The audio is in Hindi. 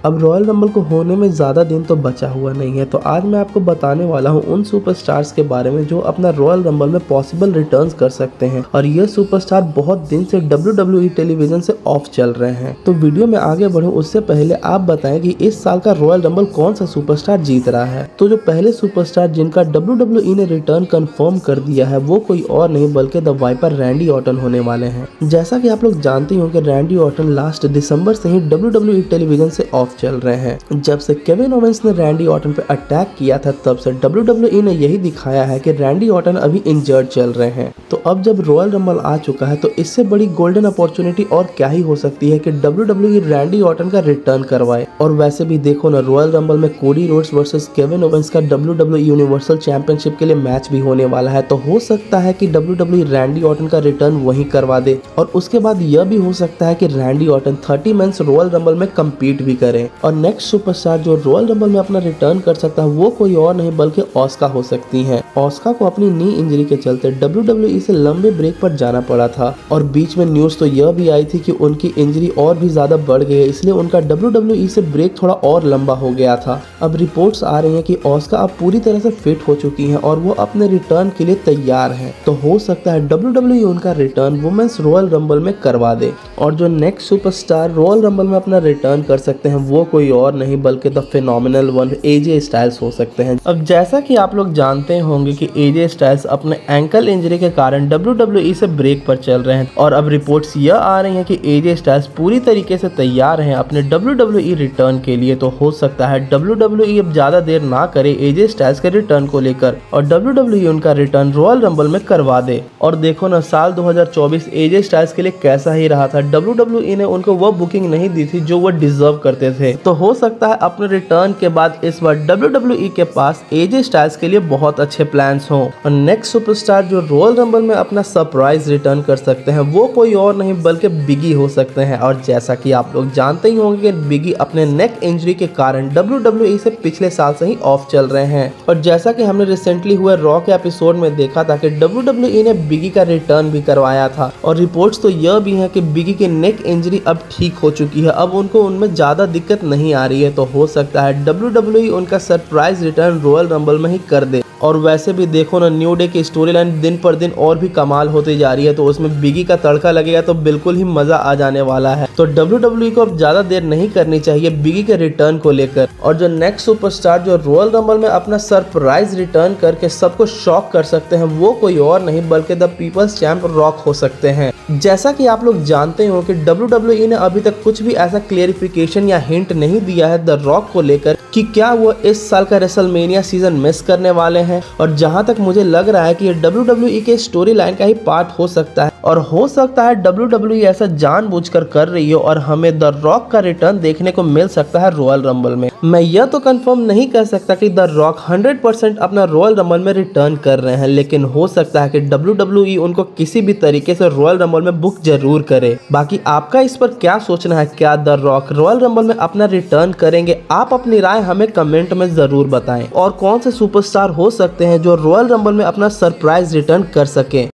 अब रॉयल रंबल को होने में ज़्यादा दिन तो बचा हुआ नहीं है, तो आज मैं आपको बताने वाला हूँ उन सुपरस्टार्स के बारे में जो अपना रॉयल रंबल में पॉसिबल रिटर्न्स कर सकते हैं और ये सुपरस्टार बहुत दिन से WWE टेलीविजन से ऑफ चल रहे हैं। तो वीडियो में आगे बढ़ूं उससे पहले आप बताएं कि इस साल का रॉयल रंबल कौन सा सुपरस्टार जीत रहा है। तो जो पहले सुपरस्टार जिनका WWE ने रिटर्न कंफर्म कर दिया है वो कोई और नहीं बल्कि द वाइपर रैंडी ऑर्टन होने वाले हैं। जैसा कि आप लोग जानते हो कि रैंडी ऑर्टन लास्ट दिसंबर से ही WWE टेलीविजन से ऑफ चल रहे हैं। जब से केविन ओवेंस ने रैंडी ऑर्टन पे अटैक किया था तब से WWE ने यही दिखाया है कि रैंडी ऑर्टन अभी इंजर्ड चल रहे हैं। तो अब जब रॉयल रंबल आ चुका है तो इससे बड़ी गोल्डन अपॉर्चुनिटी और क्या ही हो सकती है कि WWE रैंडी ऑर्टन का रिटर्न करवाए। और वैसे भी देखो ना, रॉयल रंबल में Cody Rhodes versus Kevin Owens का WWE यूनिवर्सल चैंपियनशिप के लिए मैच भी होने वाला है। तो हो सकता है कि WWE रैंडी ऑर्टन का रिटर्न वहीं करवा दे और उसके बाद यह भी हो सकता है कि Randy Orton 30 men's Royal Rumble में कम्पीट भी करे। और नेक्स्ट सुपरस्टार जो रॉयल रंबल में अपना रिटर्न कर सकता है वो कोई और नहीं बल्कि ऑस्का हो सकती हैं। ऑस्का को अपनी नी इंजरी के चलते WWE से लंबे ब्रेक पर जाना पड़ा था और बीच में न्यूज तो यह भी आई थी कि उनकी इंजरी और भी ज्यादा बढ़ गई है, इसलिए उनका WWE से ब्रेक थोड़ा और लंबा हो गया था। अब रिपोर्ट्स आ रही हैं कि ऑस्का अब पूरी तरह से फिट हो चुकी हैं और वो अपने रिटर्न के लिए तैयार हैं। तो हो सकता है WWE उनका रिटर्न वुमेन्स रॉयल रंबल में करवा दे। और जो नेक्स्ट सुपरस्टार रॉयल रंबल में अपना रिटर्न कर सकते हैं वो कोई और नहीं बल्कि the phenomenal one AJ styles हो सकते हैं। अब जैसा कि आप लोग जानते होंगे कि AJ स्टाइल्स अपने एंकल इंजरी के कारण WWE से ब्रेक पर चल रहे हैं और अब रिपोर्ट्स यह आ रही हैं कि AJ स्टाइल्स पूरी तरीके से तैयार हैं अपने WWE रिटर्न के लिए। तो हो सकता है WWE अब ज्यादा देर ना करे AJ स्टाइल्स के रिटर्न को लेकर और WWE उनका रिटर्न रॉयल रंबल में करवा दे। और देखो ना, साल 2024 AJ स्टाइल्स के लिए कैसा ही रहा था। WWE ने उनको वो बुकिंग नहीं दी थी जो वो डिजर्व करते थे। तो हो सकता है अपने रिटर्न के बाद इस बार WWE के पास AJ स्टाइल्स के लिए बहुत अच्छे प्लान्स हों। और नेक्स्ट सुपरस्टार जो रॉयल रंबल में अपना सरप्राइज रिटर्न कर सकते हैं वो कोई और नहीं बल्कि बिगी हो सकते हैं। और जैसा कि आप लोग जानते ही होंगे कि बिगी अपने नेक इंजरी के कारण WWE से पिछले साल से ही ऑफ चल रहे हैं। और जैसा कि हमने रिसेंटली हुए रॉ के एपिसोड में देखा था कि WWE ने बिगी का रिटर्न भी करवाया था और रिपोर्ट्स तो यह भी है कि बिगी की नेक इंजरी अब ठीक हो चुकी है, अब उनको उनमें ज्यादा दिक्कत नहीं आ रही है। तो हो सकता है WWE उनका सरप्राइज रिटर्न रॉयल रंबल में ही कर दे। और वैसे भी देखो ना, न्यू डे की स्टोरी लाइन दिन पर दिन और भी कमाल होती जा रही है, तो उसमें बिगी का तड़का लगेगा तो बिल्कुल ही मजा आ जाने वाला है। तो WWE को अब ज्यादा देर नहीं करनी चाहिए बिगी के रिटर्न को लेकर। और जो नेक्स्ट सुपरस्टार जो रॉयल रंबल में अपना सरप्राइज रिटर्न करके सबको शॉक कर सकते हैं वो कोई और नहीं बल्कि द पीपल्स चैंप रॉक हो सकते हैं। जैसा कि आप लोग जानते हो कि WWE ने अभी तक कुछ भी ऐसा क्लेरिफिकेशन या हिंट नहीं दिया है द रॉक को लेकर कि क्या वो इस साल का रेसलमेनिया सीजन मिस करने वाले हैं। और जहां तक मुझे लग रहा है कि ये WWE के स्टोरी लाइन का ही पार्ट हो सकता है और हो सकता है WWE ऐसा जानबूझकर कर रही हो और हमें द रॉक का रिटर्न देखने को मिल सकता है रॉयल रंबल में। मैं यह तो कंफर्म नहीं कर सकता कि द रॉक 100% अपना रॉयल रंबल में रिटर्न कर रहे हैं, लेकिन हो सकता है कि WWE उनको किसी भी तरीके से रॉयल रंबल में बुक जरूर करे। बाकी आपका इस पर क्या सोचना है, क्या द रॉक रॉयल रंबल में अपना रिटर्न करेंगे? आप अपनी राय हमें कमेंट में जरूर बताएं। और कौन से सुपरस्टार हो सकते हैं जो रॉयल रंबल में अपना सरप्राइज रिटर्न कर सके।